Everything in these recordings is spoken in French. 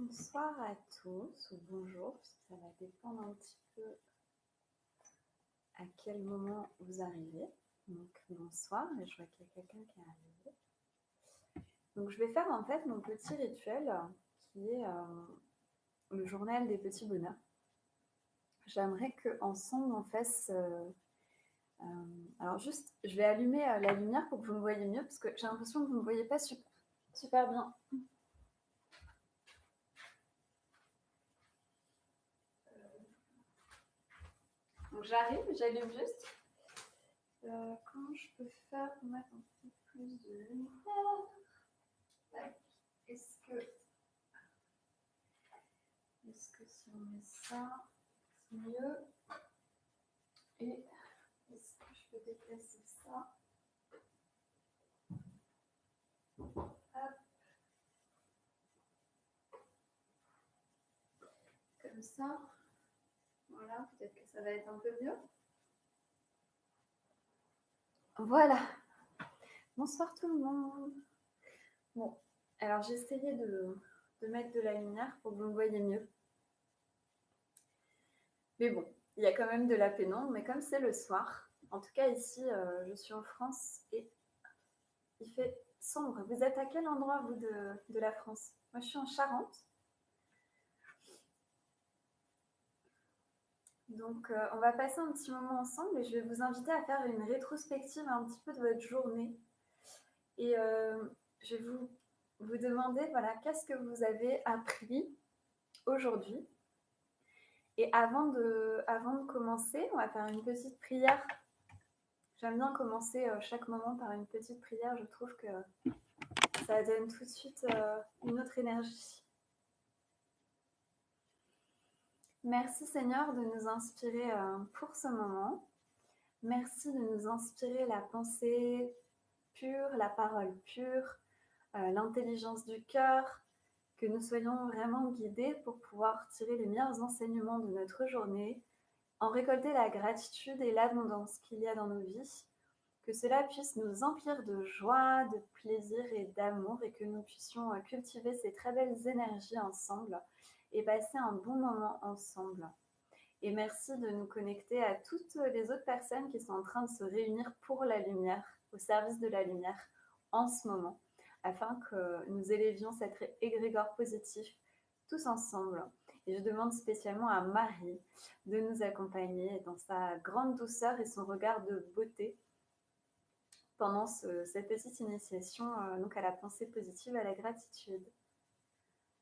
Bonsoir à tous, ou bonjour, parce que ça va dépendre un petit peu à quel moment vous arrivez. Donc bonsoir, et je vois qu'il y a quelqu'un qui est arrivé. Donc je vais faire en fait mon petit rituel qui est le journal des petits bonheurs. J'aimerais qu'ensemble on fasse... alors juste, je vais allumer la lumière pour que vous me voyez mieux, parce que j'ai l'impression que vous ne me voyez pas super bien. Donc j'arrive, j'allume juste. Comment je peux faire pour mettre un peu plus de lumière? Est-ce que si on met ça, c'est mieux? Et est-ce que je peux déplacer ça? Hop. Comme ça. Voilà, peut-être que ça va être un peu mieux. Voilà. Bonsoir tout le monde. Bon, alors j'ai essayé de mettre de la lumière pour que vous me voyez mieux. Mais bon, il y a quand même de la pénombre, mais comme c'est le soir, en tout cas ici, je suis en France et il fait sombre. Vous êtes à quel endroit, vous, de la France? Moi, je suis en Charente. Donc, on va passer un petit moment ensemble et je vais vous inviter à faire une rétrospective un petit peu de votre journée. Et je vais vous demander, voilà, qu'est-ce que vous avez appris aujourd'hui? Et avant de commencer, on va faire une petite prière. J'aime bien commencer chaque moment par une petite prière. Je trouve que ça donne tout de suite une autre énergie. Merci Seigneur de nous inspirer pour ce moment. Merci de nous inspirer la pensée pure, la parole pure, l'intelligence du cœur, que nous soyons vraiment guidés pour pouvoir tirer les meilleurs enseignements de notre journée, en récolter la gratitude et l'abondance qu'il y a dans nos vies, que cela puisse nous emplir de joie, de plaisir et d'amour et que nous puissions cultiver ces très belles énergies ensemble et passer un bon moment ensemble. Et merci de nous connecter à toutes les autres personnes qui sont en train de se réunir pour la lumière, au service de la lumière en ce moment, afin que nous élevions cet égrégore positif tous ensemble. Et je demande spécialement à Marie de nous accompagner dans sa grande douceur et son regard de beauté pendant cette petite initiation donc à la pensée positive, à la gratitude.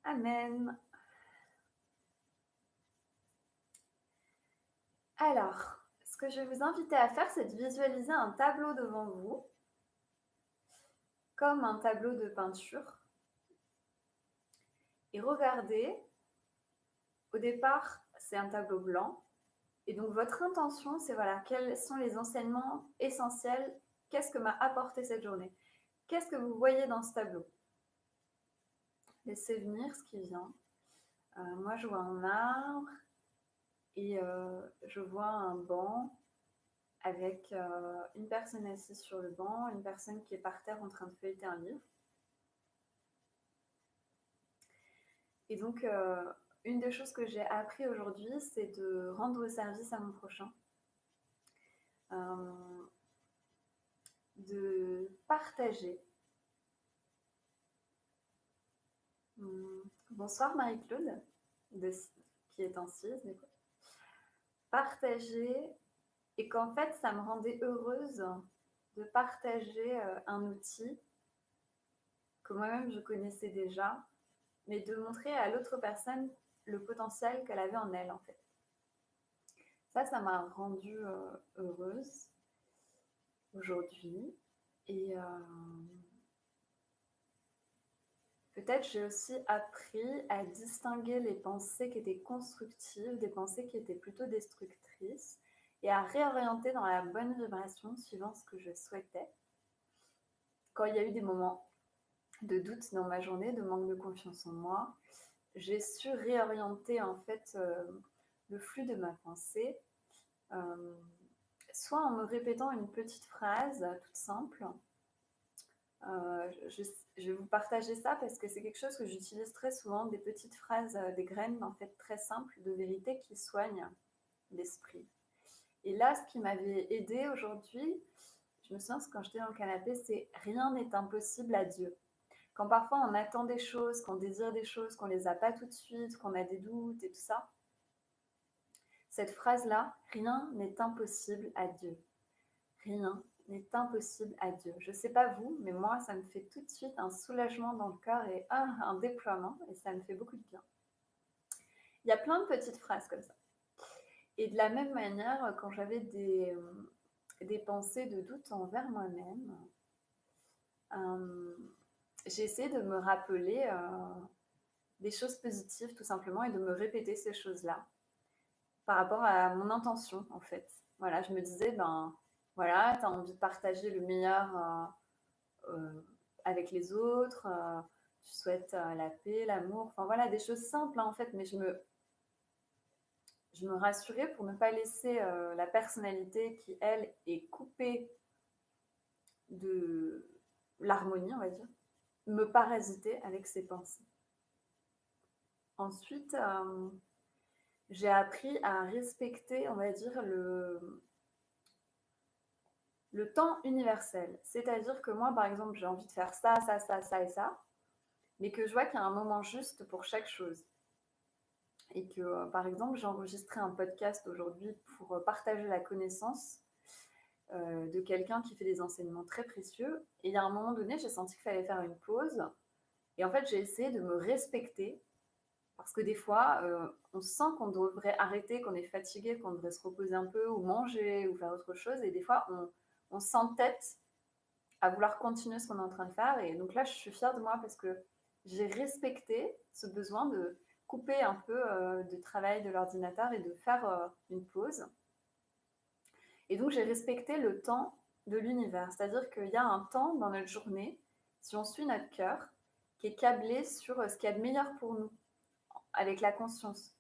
Amen. Alors, ce que je vais vous inviter à faire, c'est de visualiser un tableau devant vous, comme un tableau de peinture. Et regardez, au départ, c'est un tableau blanc. Et donc, votre intention, c'est voilà, quels sont les enseignements essentiels? Qu'est-ce que m'a apporté cette journée? Qu'est-ce que vous voyez dans ce tableau? Laissez venir ce qui vient. Moi, je vois un arbre et je vois un banc avec une personne assise sur le banc, une personne qui est par terre en train de feuilleter un livre. Et donc, une des choses que j'ai appris aujourd'hui, c'est de rendre service à mon prochain, de partager. Bonsoir Marie-Claude, qui est en Suisse, du coup. Partager, et qu'en fait, ça me rendait heureuse de partager un outil que moi-même je connaissais déjà, mais de montrer à l'autre personne le potentiel qu'elle avait en elle, en fait. Ça m'a rendue heureuse aujourd'hui. Et peut-être j'ai aussi appris à distinguer les pensées qui étaient constructives des pensées qui étaient plutôt destructrices et à réorienter dans la bonne vibration suivant ce que je souhaitais. Quand il y a eu des moments de doute dans ma journée, de manque de confiance en moi, j'ai su réorienter en fait le flux de ma pensée, soit en me répétant une petite phrase toute simple, Je vais vous partager ça parce que c'est quelque chose que j'utilise très souvent, des petites phrases, des graines en fait très simples de vérité qui soignent l'esprit. Et là, ce qui m'avait aidée aujourd'hui, je me souviens que quand j'étais dans le canapé, c'est rien n'est impossible à Dieu. Quand parfois on attend des choses, qu'on désire des choses, qu'on les a pas tout de suite, qu'on a des doutes et tout ça, cette phrase-là, rien n'est impossible à Dieu. Rien n'est impossible à Dieu. Je ne sais pas vous, mais moi, ça me fait tout de suite un soulagement dans le cœur et un déploiement, et ça me fait beaucoup de bien. Il y a plein de petites phrases comme ça. Et de la même manière, quand j'avais des pensées de doute envers moi-même, j'ai essayé de me rappeler des choses positives tout simplement et de me répéter ces choses-là par rapport à mon intention en fait. Voilà, je me disais, ben voilà, tu as envie de partager le meilleur avec les autres, tu souhaites la paix, l'amour, enfin voilà, des choses simples hein, en fait, mais je me rassurais pour ne pas laisser la personnalité qui, elle, est coupée de l'harmonie, on va dire, me parasiter avec ses pensées. Ensuite, j'ai appris à respecter, on va dire, le temps universel. C'est-à-dire que moi, par exemple, j'ai envie de faire ça, ça, ça, ça et ça, mais que je vois qu'il y a un moment juste pour chaque chose. Et que, par exemple, j'ai enregistré un podcast aujourd'hui pour partager la connaissance de quelqu'un qui fait des enseignements très précieux. Et il y a un moment donné, j'ai senti qu'il fallait faire une pause. Et en fait, j'ai essayé de me respecter parce que des fois, on sent qu'on devrait arrêter, qu'on est fatigué, qu'on devrait se reposer un peu ou manger ou faire autre chose. Et des fois, on s'entête à vouloir continuer ce qu'on est en train de faire. Et donc là, je suis fière de moi parce que j'ai respecté ce besoin de couper un peu de travail de l'ordinateur et de faire une pause. Et donc, j'ai respecté le temps de l'univers. C'est-à-dire qu'il y a un temps dans notre journée, si on suit notre cœur, qui est câblé sur ce qu'il y a de meilleur pour nous, avec la conscience.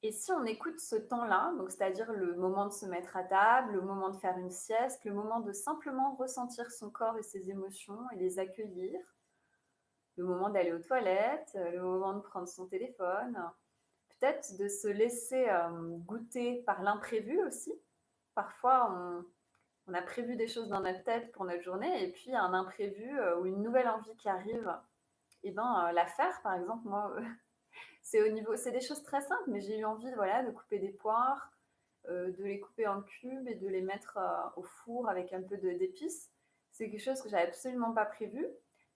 Et si on écoute ce temps-là, donc c'est-à-dire le moment de se mettre à table, le moment de faire une sieste, le moment de simplement ressentir son corps et ses émotions et les accueillir, le moment d'aller aux toilettes, le moment de prendre son téléphone, peut-être de se laisser goûter par l'imprévu aussi. Parfois, on a prévu des choses dans notre tête pour notre journée et puis il y a un imprévu ou une nouvelle envie qui arrive. Et ben la faire, par exemple, moi, c'est des choses très simples, mais j'ai eu envie voilà, de couper des poires, de les couper en cubes et de les mettre au four avec un peu d'épices. C'est quelque chose que j'avais absolument pas prévu,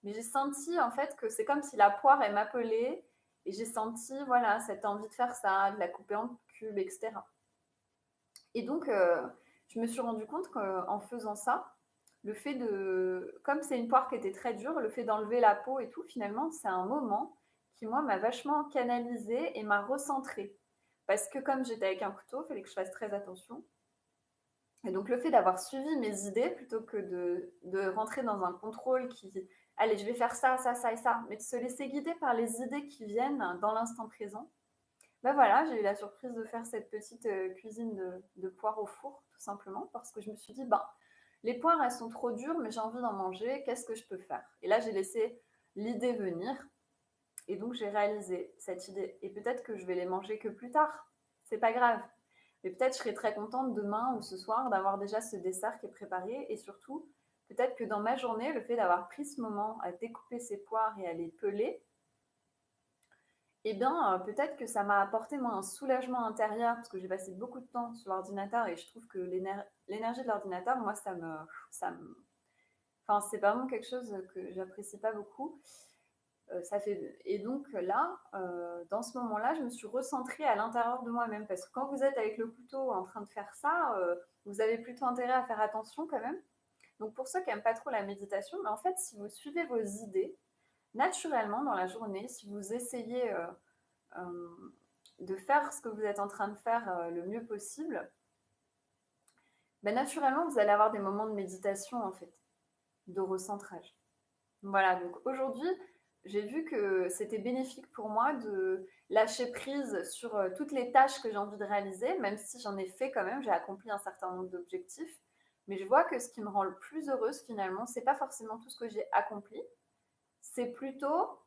mais j'ai senti en fait que c'est comme si la poire elle m'appelait et j'ai senti voilà cette envie de faire ça, de la couper en cubes, etc. Et donc je me suis rendu compte qu'en faisant ça, le fait de, comme c'est une poire qui était très dure, le fait d'enlever la peau et tout, finalement, c'est un moment qui, moi, m'a vachement canalisée et m'a recentrée. Parce que comme j'étais avec un couteau, il fallait que je fasse très attention. Et donc, le fait d'avoir suivi mes idées, plutôt que de rentrer dans un contrôle qui, allez, je vais faire ça, ça, ça et ça, mais de se laisser guider par les idées qui viennent dans l'instant présent, ben voilà, j'ai eu la surprise de faire cette petite cuisine de poires au four, tout simplement, parce que je me suis dit, ben, les poires, elles sont trop dures, mais j'ai envie d'en manger, qu'est-ce que je peux faire? Et là, j'ai laissé l'idée venir, et donc j'ai réalisé cette idée. Et peut-être que je vais les manger que plus tard, c'est pas grave. Mais peut-être je serai très contente demain ou ce soir d'avoir déjà ce dessert qui est préparé, et surtout, peut-être que dans ma journée, le fait d'avoir pris ce moment à découper ces poires et à les peler, eh bien, peut-être que ça m'a apporté, moi, un soulagement intérieur, parce que j'ai passé beaucoup de temps sur l'ordinateur et je trouve que l'énergie de l'ordinateur, moi, enfin, c'est vraiment quelque chose que j'apprécie pas beaucoup. Et donc là, dans ce moment-là, je me suis recentrée à l'intérieur de moi-même, parce que quand vous êtes avec le couteau en train de faire ça, vous avez plutôt intérêt à faire attention quand même. Donc pour ceux qui n'aiment pas trop la méditation, mais en fait, si vous suivez vos idées, naturellement, dans la journée, si vous essayez de faire ce que vous êtes en train de faire le mieux possible, ben, naturellement, vous allez avoir des moments de méditation, en fait, de recentrage. Voilà, donc aujourd'hui, j'ai vu que c'était bénéfique pour moi de lâcher prise sur toutes les tâches que j'ai envie de réaliser, même si j'en ai fait quand même, j'ai accompli un certain nombre d'objectifs. Mais je vois que ce qui me rend le plus heureuse finalement, c'est pas forcément tout ce que j'ai accompli, c'est plutôt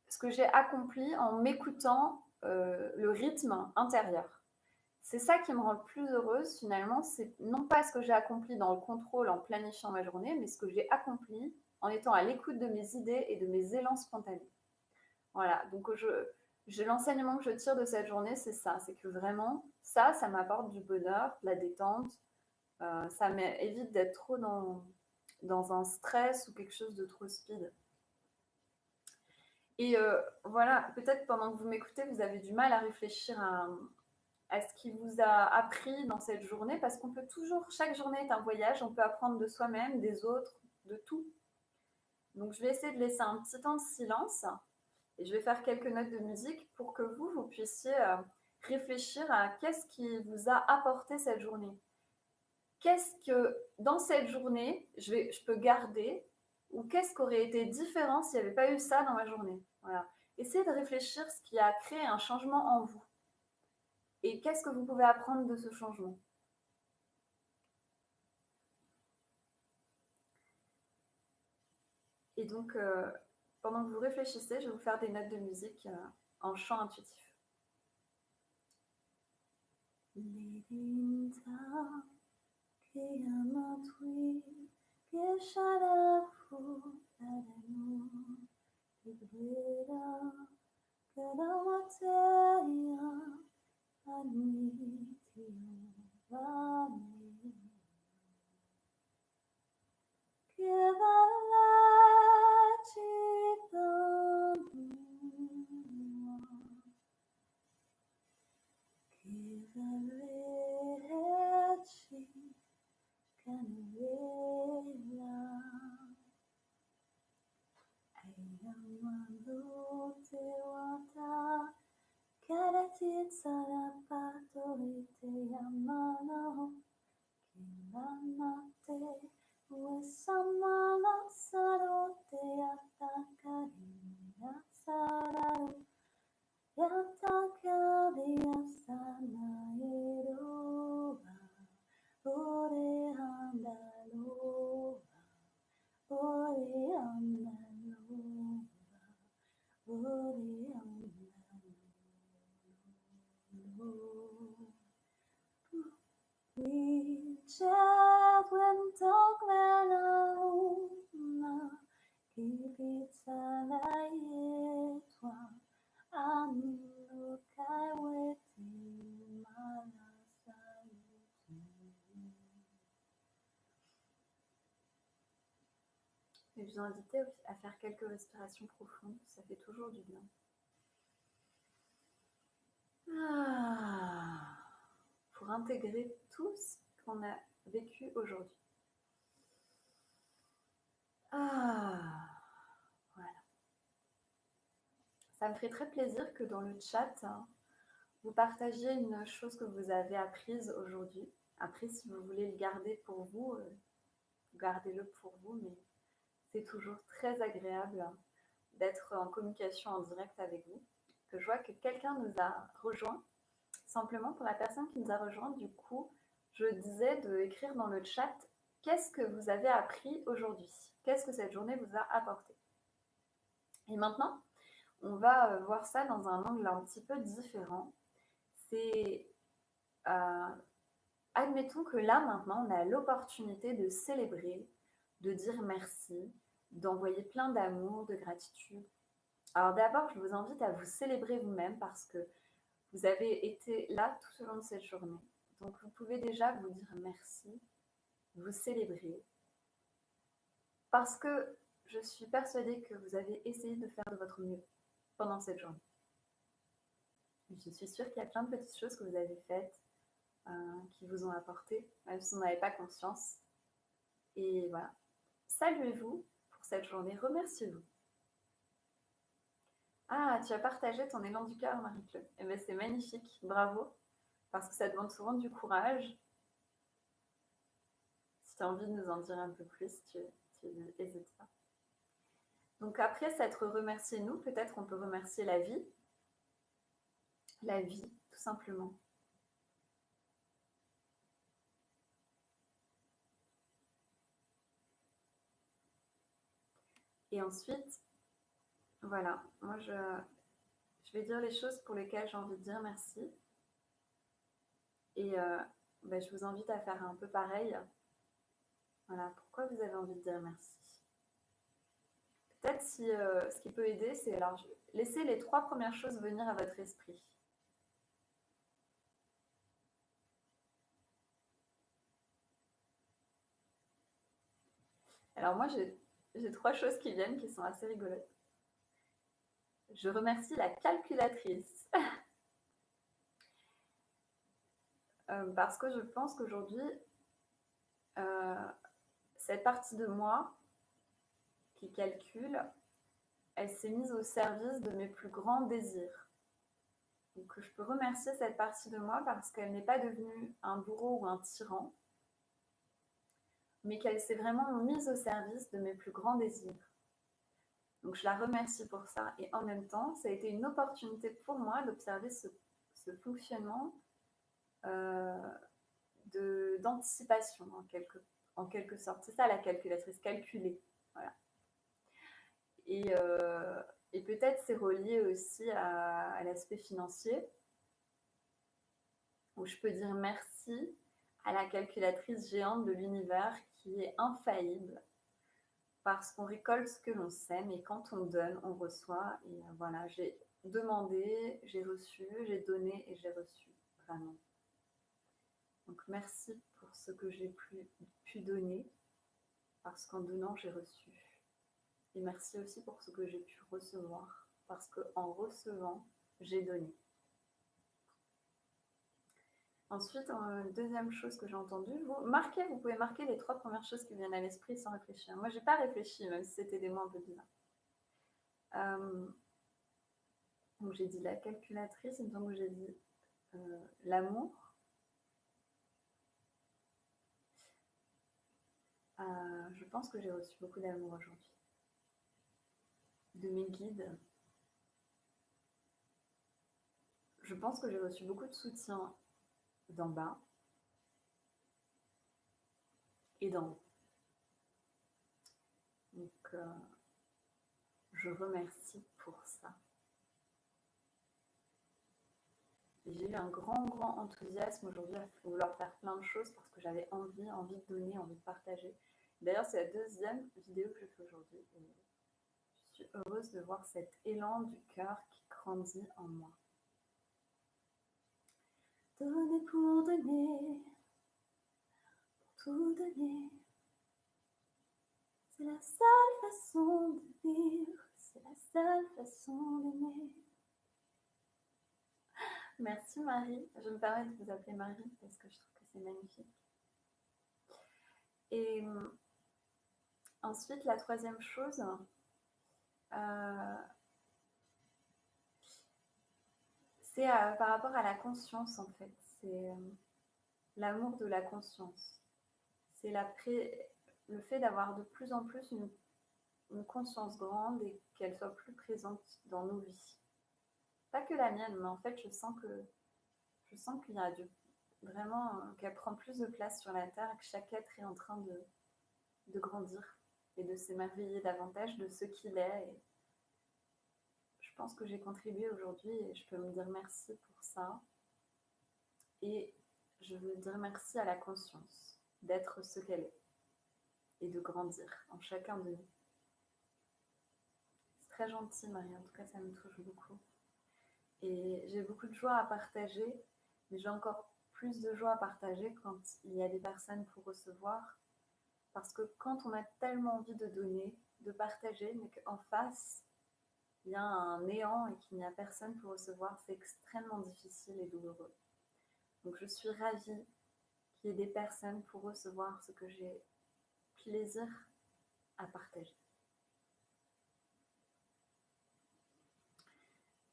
ce que j'ai accompli en m'écoutant le rythme intérieur. C'est ça qui me rend le plus heureuse finalement, c'est non pas ce que j'ai accompli dans le contrôle en planifiant ma journée, mais ce que j'ai accompli en étant à l'écoute de mes idées et de mes élans spontanés. Voilà, donc l'enseignement que je tire de cette journée, c'est ça, c'est que vraiment, ça m'apporte du bonheur, de la détente, ça m'évite d'être trop dans un stress ou quelque chose de trop speed. Et voilà, peut-être pendant que vous m'écoutez, vous avez du mal à réfléchir à ce qui vous a appris dans cette journée, parce qu'on peut toujours, chaque journée est un voyage, on peut apprendre de soi-même, des autres, de tout. Donc je vais essayer de laisser un petit temps de silence et je vais faire quelques notes de musique pour que vous puissiez réfléchir à qu'est-ce qui vous a apporté cette journée. Qu'est-ce que dans cette journée, je peux garder, ou qu'est-ce qui aurait été différent s'il n'y avait pas eu ça dans ma journée. Voilà. Essayez de réfléchir ce qui a créé un changement en vous. Et qu'est-ce que vous pouvez apprendre de ce changement. Et donc, pendant que vous réfléchissez, je vais vous faire des notes de musique en chant intuitif. Et je vous invite à faire quelques respirations profondes, ça fait toujours du bien. Pour intégrer tout ce qu'on a vécu aujourd'hui. Voilà. Ça me ferait très plaisir que dans le chat, vous partagiez une chose que vous avez apprise aujourd'hui. Après, si vous voulez le garder pour vous, gardez-le pour vous, mais c'est toujours très agréable d'être en communication en direct avec vous. Que je vois que quelqu'un nous a rejoint. Simplement, pour la personne qui nous a rejoint, du coup, je disais d'écrire dans le chat qu'est-ce que vous avez appris aujourd'hui, qu'est-ce que cette journée vous a apporté. Et maintenant, on va voir ça dans un angle un petit peu différent. C'est, admettons que là, maintenant, on a l'opportunité de célébrer, de dire merci, d'envoyer plein d'amour, de gratitude. Alors d'abord, je vous invite à vous célébrer vous-même parce que vous avez été là tout au long de cette journée. Donc vous pouvez déjà vous dire merci, vous célébrer. Parce que je suis persuadée que vous avez essayé de faire de votre mieux pendant cette journée. Je suis sûre qu'il y a plein de petites choses que vous avez faites qui vous ont apporté, même si vous n'en avez pas conscience. Et voilà. Saluez-vous pour cette journée, remerciez-vous. Ah, tu as partagé ton élan du cœur, Marie-Claude. Eh bien, c'est magnifique, bravo, parce que ça demande souvent du courage. Si tu as envie de nous en dire un peu plus, tu n'hésites pas. Donc après s'être remercié nous, peut-être on peut remercier la vie. La vie, tout simplement. Et ensuite, voilà, moi je vais dire les choses pour lesquelles j'ai envie de dire merci. Et je vous invite à faire un peu pareil. Voilà, pourquoi vous avez envie de dire merci. Peut-être si ce qui peut aider, c'est alors laissez les 3 premières choses venir à votre esprit. Alors moi, j'ai 3 choses qui viennent qui sont assez rigolotes. Je remercie la calculatrice. Parce que je pense qu'aujourd'hui, cette partie de moi qui calcule, elle s'est mise au service de mes plus grands désirs. Donc je peux remercier cette partie de moi parce qu'elle n'est pas devenue un bourreau ou un tyran, mais qu'elle s'est vraiment mise au service de mes plus grands désirs. Donc je la remercie pour ça. Et en même temps, ça a été une opportunité pour moi d'observer ce fonctionnement d'anticipation en quelque sorte. C'est ça la calculatrice, calculer. Voilà. Et peut-être c'est relié aussi à l'aspect financier, où je peux dire merci à la calculatrice géante de l'univers qui est infaillible, parce qu'on récolte ce que l'on sème et quand on donne, on reçoit. Et voilà, j'ai demandé, j'ai reçu, j'ai donné et j'ai reçu, vraiment. Donc merci pour ce que j'ai pu donner, parce qu'en donnant, j'ai reçu. Et merci aussi pour ce que j'ai pu recevoir, parce qu'en recevant, j'ai donné. Ensuite, deuxième chose que j'ai entendue, vous pouvez marquer les 3 premières choses qui viennent à l'esprit sans réfléchir. Moi, j'ai pas réfléchi, même si c'était des mots un peu bizarres. Donc j'ai dit la calculatrice, il me semble que j'ai dit l'amour. Je pense que j'ai reçu beaucoup d'amour aujourd'hui. De mes guides. Je pense que j'ai reçu beaucoup de soutien d'en bas et d'en haut. Donc je remercie pour ça. J'ai eu un grand enthousiasme aujourd'hui à vouloir faire plein de choses parce que j'avais envie de donner, envie de partager. D'ailleurs, c'est la deuxième vidéo que je fais aujourd'hui. Et je suis heureuse de voir cet élan du cœur qui grandit en moi. Donner pour donner, pour tout donner. C'est la seule façon de vivre, c'est la seule façon d'aimer. Merci Marie. Je me permets de vous appeler Marie parce que je trouve que c'est magnifique. Et ensuite, la troisième chose, c'est par rapport à la conscience en fait. C'est l'amour de la conscience. C'est le fait d'avoir de plus en plus une conscience grande et qu'elle soit plus présente dans nos vies. Pas que la mienne, mais en fait, je sens qu'il y a vraiment qu'elle prend plus de place sur la terre et que chaque être est en train de grandir et de s'émerveiller davantage de ce qu'il est. Et je pense que j'ai contribué aujourd'hui et je peux me dire merci pour ça. Et je veux dire merci à la conscience d'être ce qu'elle est et de grandir en chacun de nous. C'est très gentil, Marie, en tout cas, ça me touche beaucoup. Et j'ai beaucoup de joie à partager, mais j'ai encore plus de joie à partager quand il y a des personnes pour recevoir. Parce que quand on a tellement envie de donner, de partager, mais qu'en face, il y a un néant et qu'il n'y a personne pour recevoir, c'est extrêmement difficile et douloureux. Donc je suis ravie qu'il y ait des personnes pour recevoir ce que j'ai plaisir à partager.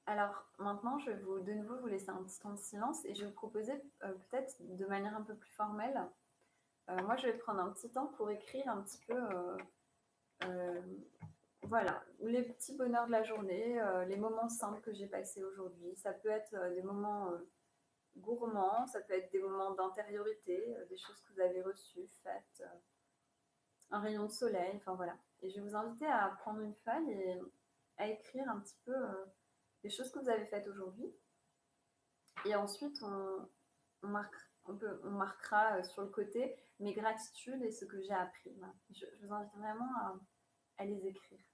Alors maintenant, je vais de nouveau vous laisser un petit temps de silence et je vais vous proposer peut-être de manière un peu plus formelle. Moi, je vais prendre un petit temps pour écrire un petit peu, voilà, les petits bonheurs de la journée, les moments simples que j'ai passés aujourd'hui. Ça peut être des moments gourmands, ça peut être des moments d'intériorité, des choses que vous avez reçues, faites. un rayon de soleil, enfin voilà. Et je vais vous inviter à prendre une feuille et à écrire un petit peu les choses que vous avez faites aujourd'hui. Et ensuite, on marquera sur le côté mes gratitudes et ce que j'ai appris. Voilà. Je vous invite vraiment à les écrire.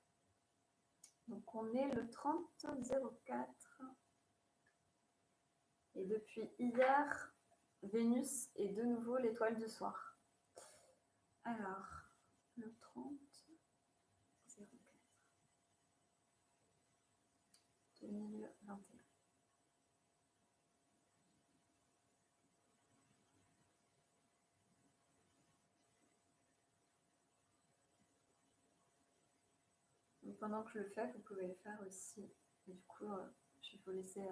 Donc on est le 30-04. Et depuis hier, Vénus est de nouveau l'étoile du soir. Alors, le 30-04 2021. Donc pendant que je le fais, vous pouvez le faire aussi. Et du coup, je vais vous laisser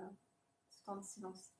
ce temps de silence.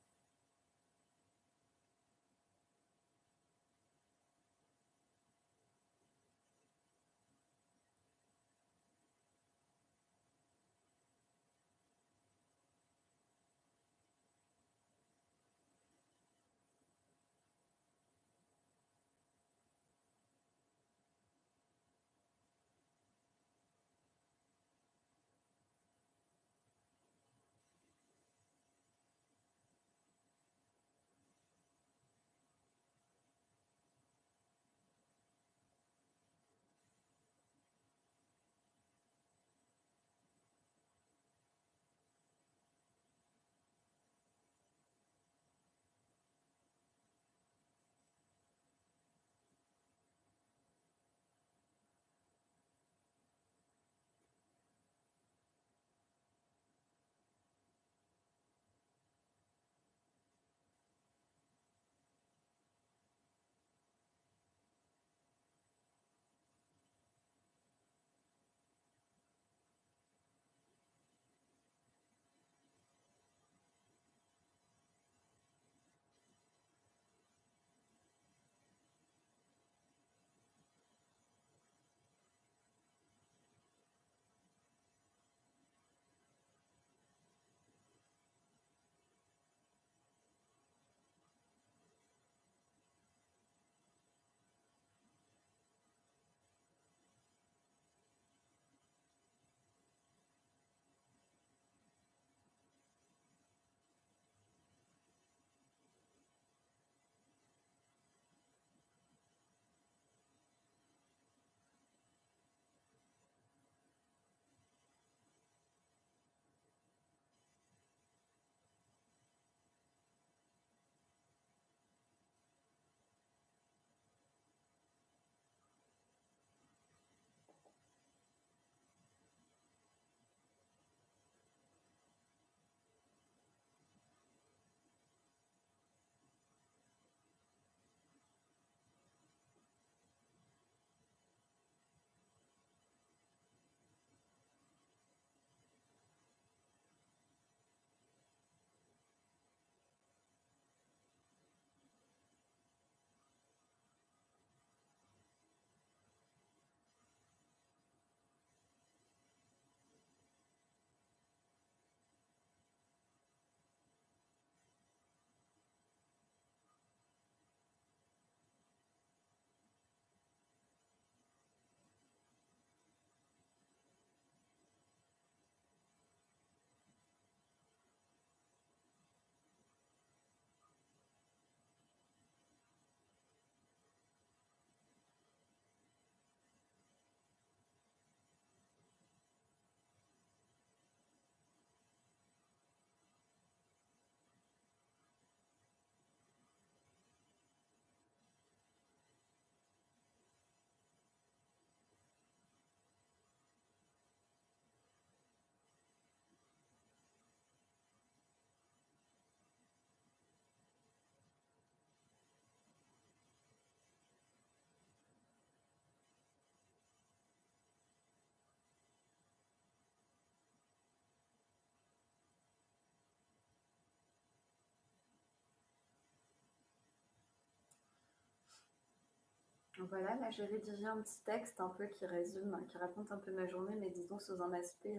Donc voilà, là j'ai rédigé un petit texte un peu qui résume, qui raconte un peu ma journée, mais disons sous un aspect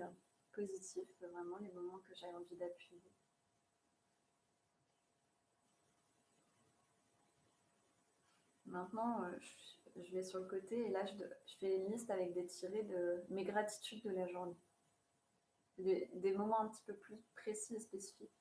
positif, vraiment les moments que j'ai envie d'appuyer. Maintenant, je vais sur le côté et là, je fais une liste avec des tirés de mes gratitudes de la journée. Des moments un petit peu plus précis et spécifiques.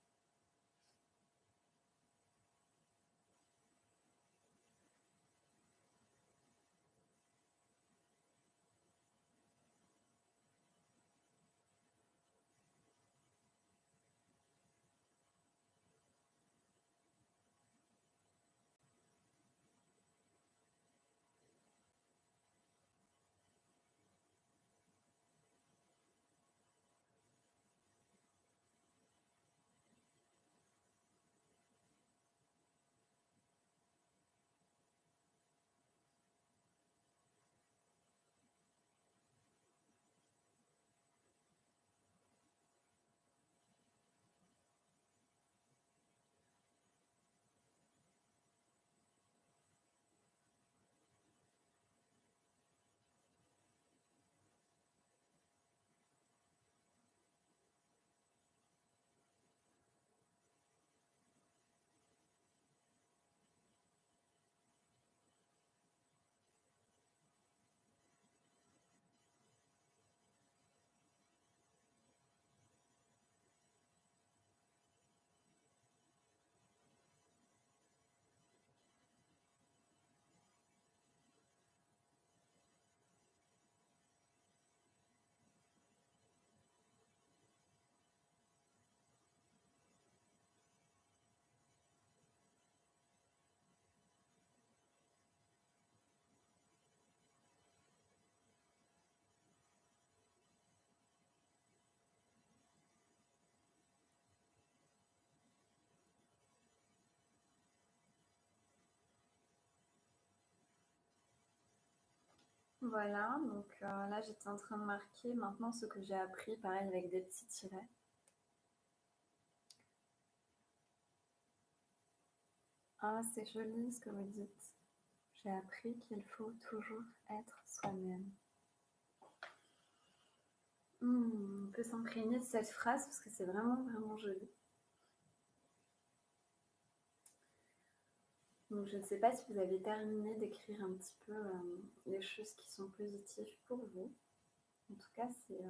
Voilà, donc là j'étais en train de marquer maintenant ce que j'ai appris, pareil avec des petits tirets. Ah, c'est joli ce que vous dites. J'ai appris qu'il faut toujours être soi-même. On peut s'imprégner de cette phrase parce que c'est vraiment, vraiment joli. Donc, je ne sais pas si vous avez terminé d'écrire un petit peu les choses qui sont positives pour vous. En tout cas, c'est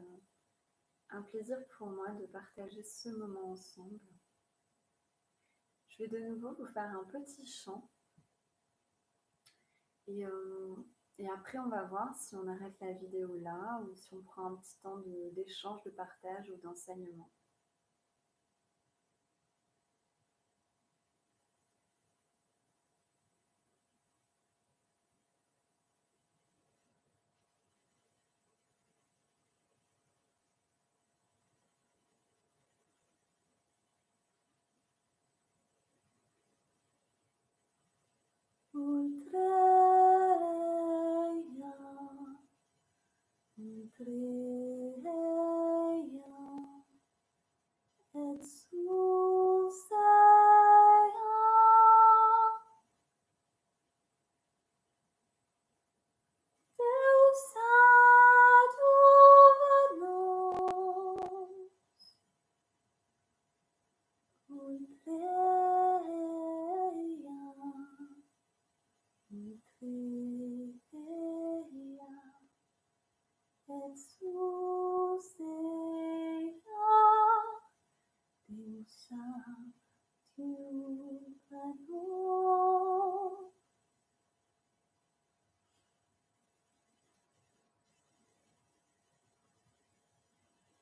un plaisir pour moi de partager ce moment ensemble. Je vais de nouveau vous faire un petit chant. Et après, on va voir si on arrête la vidéo là ou si on prend un petit temps d'échange, de partage ou d'enseignement.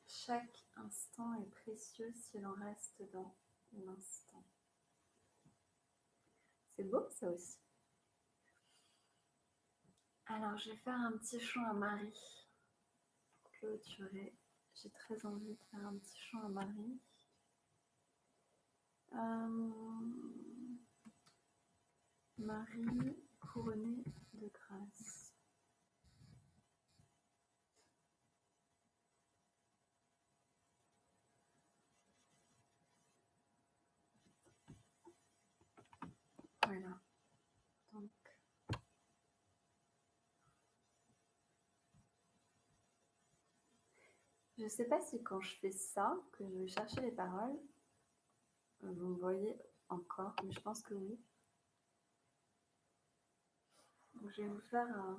Chaque instant est précieux si l'on reste dans l'instant. C'est beau ça aussi. Alors je vais faire un petit chant à Marie pour clôturer. J'ai très envie de faire un petit chant à Marie. Marie couronnée de grâce. Voilà. Donc, je ne sais pas si quand je fais ça, que je vais chercher les paroles, vous me voyez encore, mais je pense que oui. Donc, je vais vous faire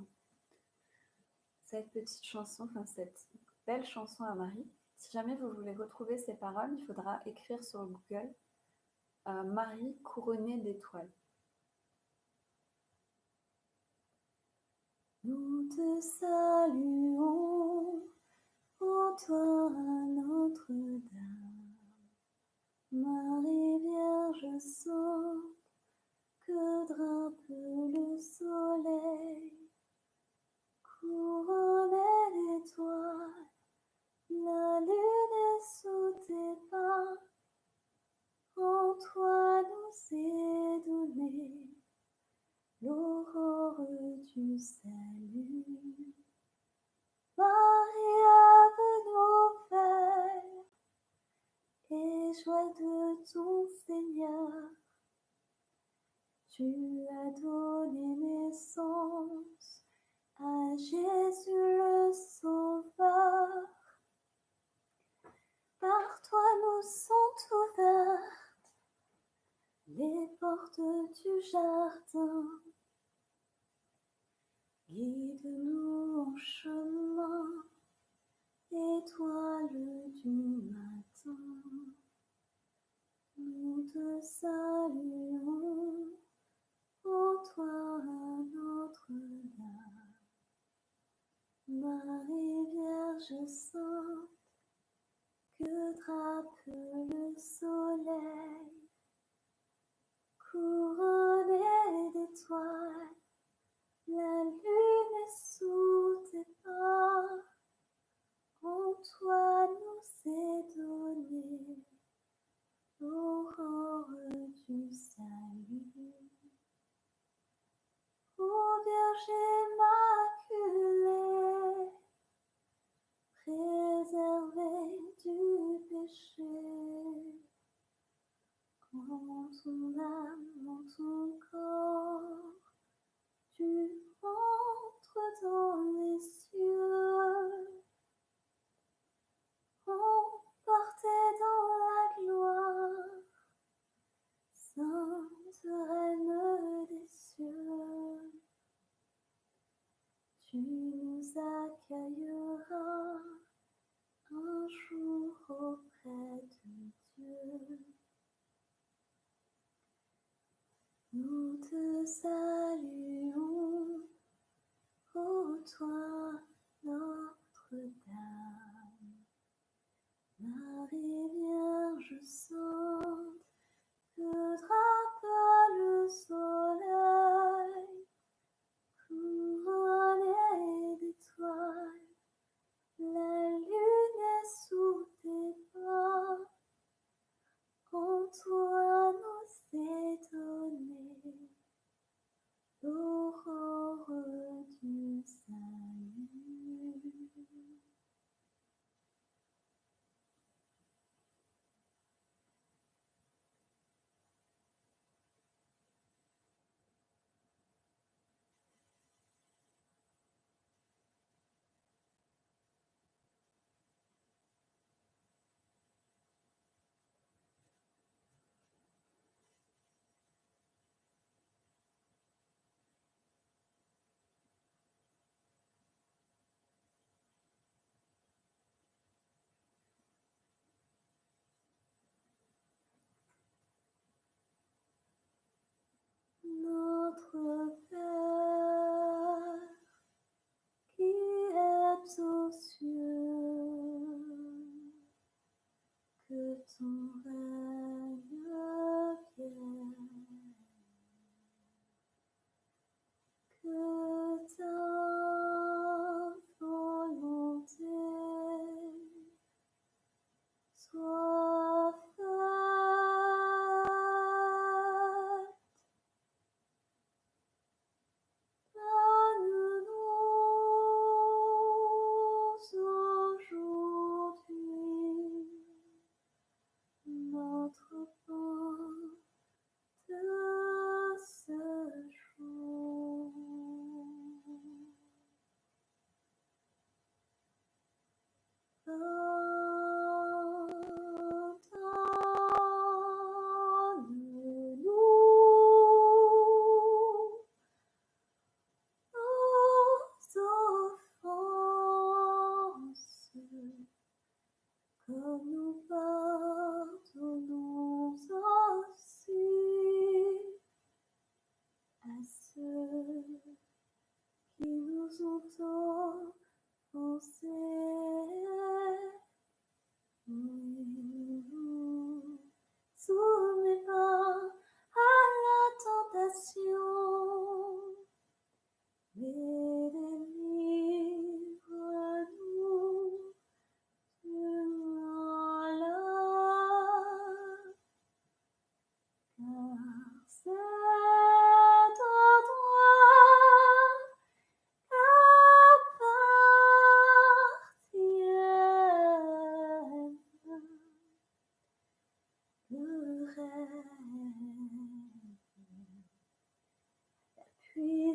cette petite chanson, enfin cette belle chanson à Marie. Si jamais vous voulez retrouver ces paroles, il faudra écrire sur Google Marie couronnée d'étoiles. Nous te saluons, ô toi Notre-Dame, Marie Vierge sainte, que drape le soleil, couronnée d'étoiles, la lune est sous tes pas, en toi nous est donnée l'aurore du salut. Marie, ave nouvelle, et joie de ton Seigneur, tu as donné naissance à Jésus le Sauveur. Par toi nous sont ouvertes les portes du jardin. Guide-nous en chemin, étoile du matin. Nous te saluons, ô toi Notre-Dame, Marie Vierge sainte, que drape le soleil, couronnée d'étoiles, la lune est sous tes pas, en toi nous est donné l'aurore du salut. Ô Vierge immaculée, préservée du péché, en ton âme, en ton corps, tu entres dans les cieux, emportée dans la gloire, Sainte Reine des cieux. Tu nous accueilleras un jour auprès de Dieu. Nous te saluons, ô toi Notre-Dame, Marie Vierge sainte, que drape le soleil, couronnée d'étoiles, la lune est sous tes pas, en toi nous est donné l'aurore du salut.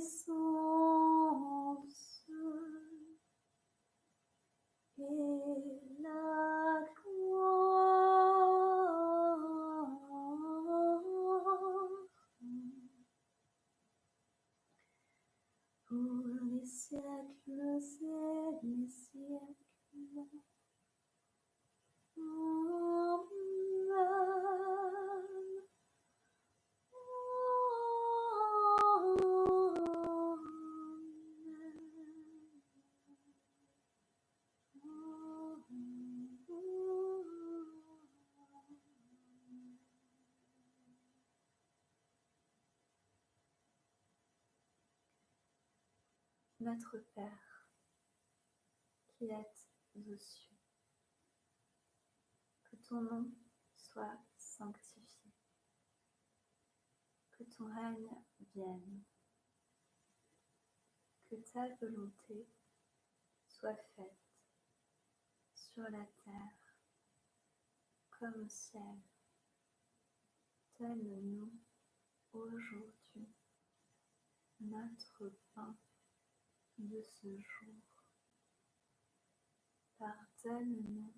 puissance et la gloire pour les siècles et les siècles. Amen. Notre Père, qui êtes aux cieux, que ton nom soit sanctifié, que ton règne vienne, que ta volonté soit faite sur la terre comme au ciel. Donne-nous aujourd'hui notre pain de ce jour. Pardonne-nous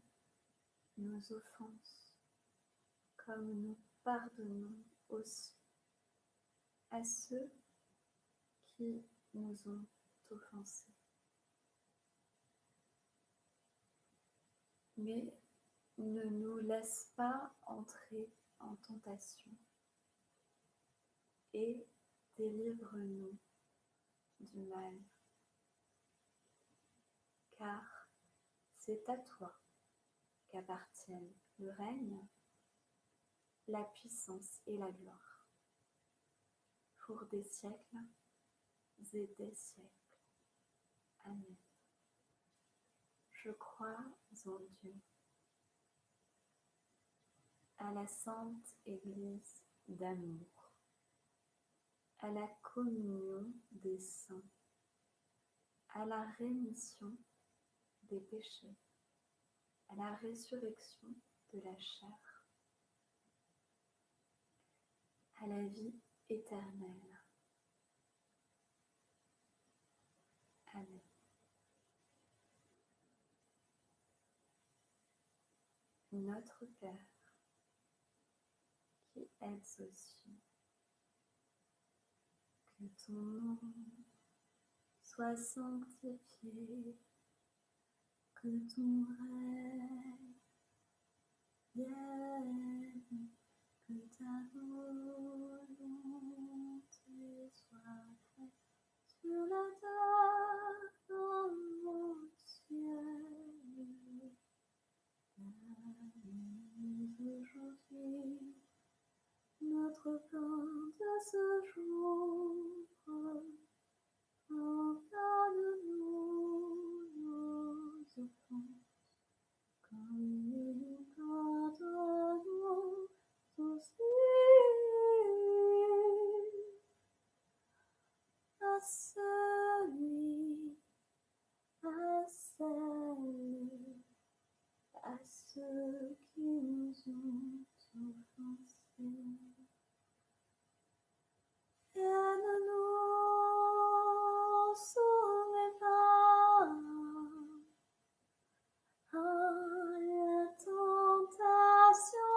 nos offenses, comme nous pardonnons aussi à ceux qui nous ont offensés. Mais ne nous laisse pas entrer en tentation et délivre-nous du mal. Car c'est à toi qu'appartiennent le règne, la puissance et la gloire, pour des siècles et des siècles. Amen. Je crois en Dieu, à la sainte Église d'amour, à la communion des saints, à la rémission des péchés, à la résurrection de la chair, à la vie éternelle. Amen. Notre Père, qui êtes aux cieux, que ton nom soit sanctifié, que ton règne vienne, que ta volonté soit faite sur la terre comme au ciel. Donne-nous aujourd'hui notre pain de ce jour. Pardonne-nous nos offenses, comme nous pardonnons aussi à celui, à celle, à ceux qui nous ont offensés. Et ne nous soumets pas à la tentation,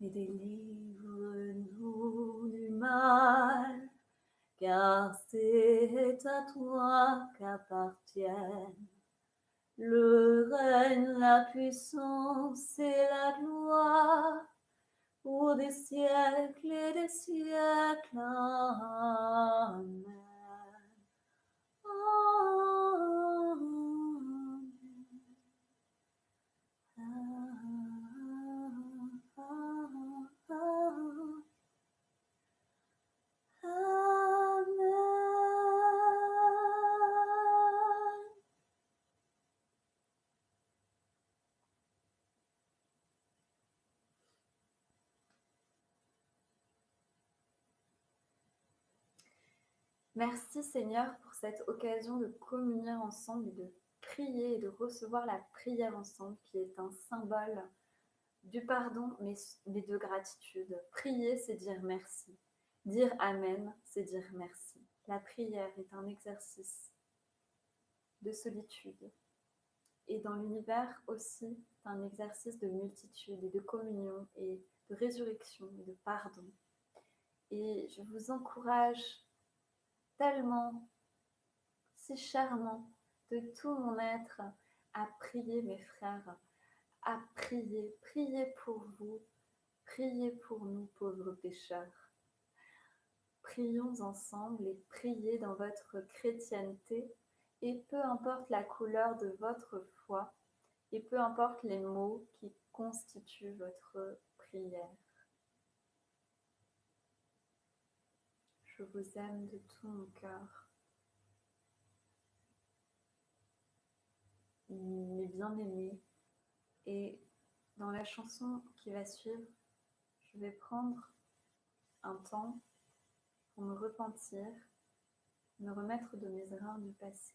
mais délivre-nous du mal, car c'est à toi qu'appartiennent le règne, la puissance et la gloire, pour des siècles et des siècles. Amen. Merci Seigneur pour cette occasion de communier ensemble et de prier et de recevoir la prière ensemble qui est un symbole du pardon, mais de gratitude. Prier, c'est dire merci. Dire Amen, c'est dire merci. La prière est un exercice de solitude. Et dans l'univers aussi, c'est un exercice de multitude et de communion et de résurrection et de pardon. Et je vous encourage tellement, si chèrement, de tout mon être, à prier, mes frères, à prier, prier pour vous, priez pour nous, pauvres pécheurs. Prions ensemble et priez dans votre chrétienté, et peu importe la couleur de votre foi, et peu importe les mots qui constituent votre prière. Je vous aime de tout mon cœur. Mes bien-aimés. Et dans la chanson qui va suivre, je vais prendre un temps pour me repentir, me remettre de mes erreurs du passé.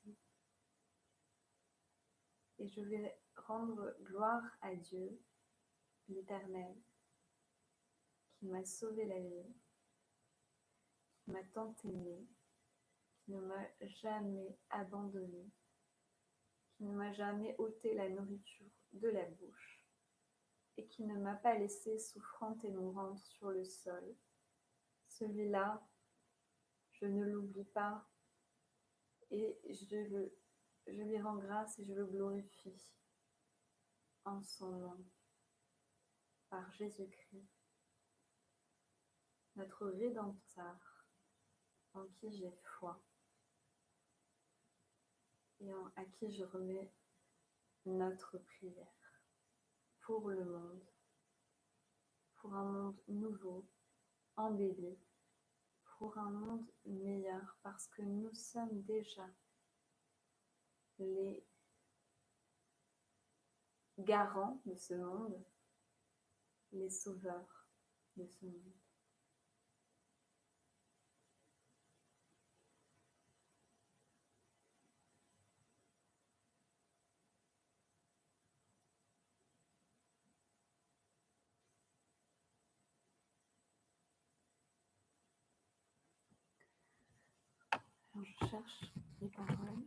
Et je vais rendre gloire à Dieu, l'Éternel, qui m'a sauvé la vie, qui m'a tant aimé, qui ne m'a jamais abandonné, qui ne m'a jamais ôté la nourriture de la bouche et qui ne m'a pas laissée souffrante et mourante sur le sol. Celui-là, je ne l'oublie pas et je lui rends grâce et je le glorifie en son nom, par Jésus-Christ, notre Rédempteur, en qui j'ai foi et à qui je remets notre prière pour le monde, pour un monde nouveau, embelli, pour un monde meilleur, parce que nous sommes déjà les garants de ce monde, les sauveurs de ce monde. Alors je cherche les paroles.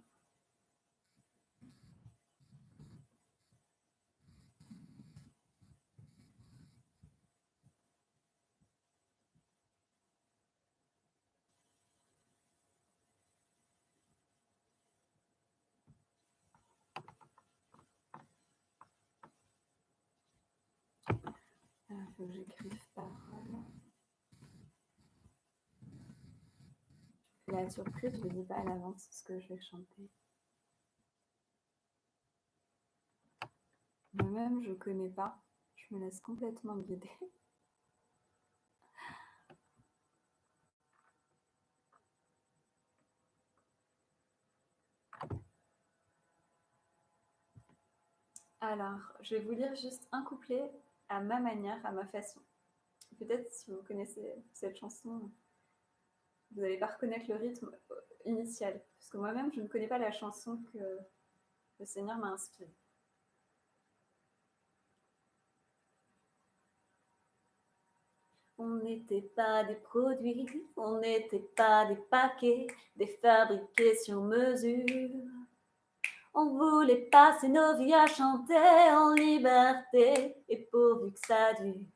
Il faut que j'écrive paroles. La surprise, je ne dis pas à l'avance ce que je vais chanter. Moi-même, je ne connais pas. Je me laisse complètement guider. Alors, je vais vous lire juste un couplet à ma manière, à ma façon. Peut-être si vous connaissez cette chanson, vous n'allez pas reconnaître le rythme initial. Parce que moi-même, je ne connais pas la chanson que le Seigneur m'a inspirée. On n'était pas des produits, on n'était pas des paquets, des fabriqués sur mesure. On voulait passer nos vies à chanter en liberté, et pourvu que ça dure,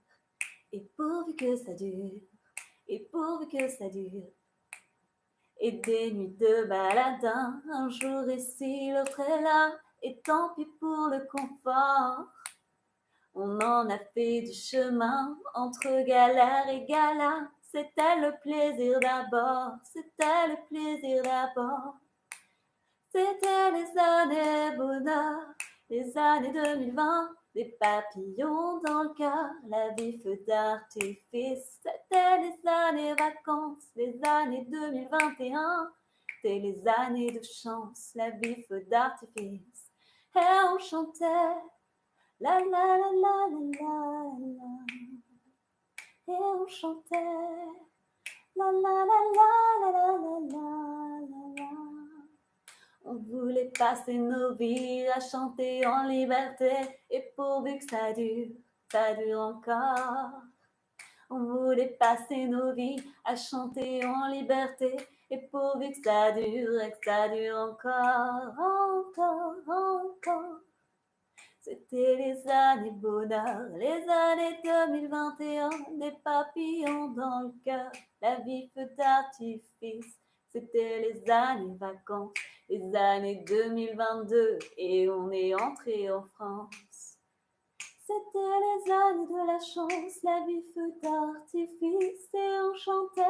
et pourvu que ça dure, et pourvu que ça dure. Et des nuits de baladin, un jour ici, l'autre est là, et tant pis pour le confort. On en a fait du chemin entre galère et gala. C'était le plaisir d'abord, c'était le plaisir d'abord. C'était les années bonheur, les années 2020, des papillons dans le cœur, la vie feu d'artifice. C'était les années vacances, les années 2021, c'était les années de chance, la vie feu d'artifice. Et on chantait la la la la la la, et on chantait la la la la la la la la. On voulait passer nos vies à chanter en liberté, et pourvu que ça dure, ça dure encore. On voulait passer nos vies à chanter en liberté, et pourvu que ça dure et que ça dure encore, encore, encore. C'était les années bonheur, les années 2021, des papillons dans le cœur, la vie feu d'artifice. C'était les années vacances, les années 2022, et on est entré en France. C'était les années de la chance, la vie feu d'artifice, et on chantait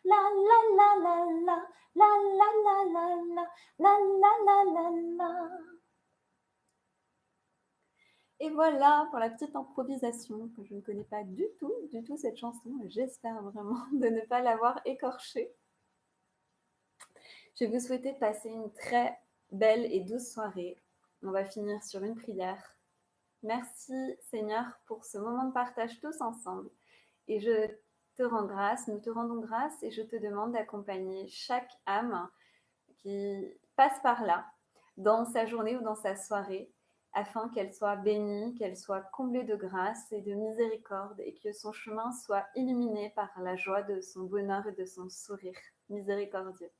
la la la la la, la la la la la, la la la la la. Et voilà pour la petite improvisation que je ne connais pas du tout cette chanson. J'espère vraiment de ne pas l'avoir écorchée. Je vais vous souhaiter passer une très belle et douce soirée. On va finir sur une prière. Merci Seigneur pour ce moment de partage tous ensemble. Et je te rends grâce, nous te rendons grâce et je te demande d'accompagner chaque âme qui passe par là, dans sa journée ou dans sa soirée, afin qu'elle soit bénie, qu'elle soit comblée de grâce et de miséricorde, et que son chemin soit illuminé par la joie de son bonheur et de son sourire miséricordieux.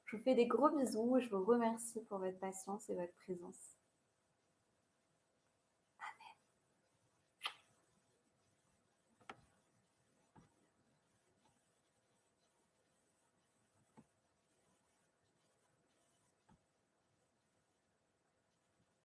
Je vous fais des gros bisous et je vous remercie pour votre patience et votre présence.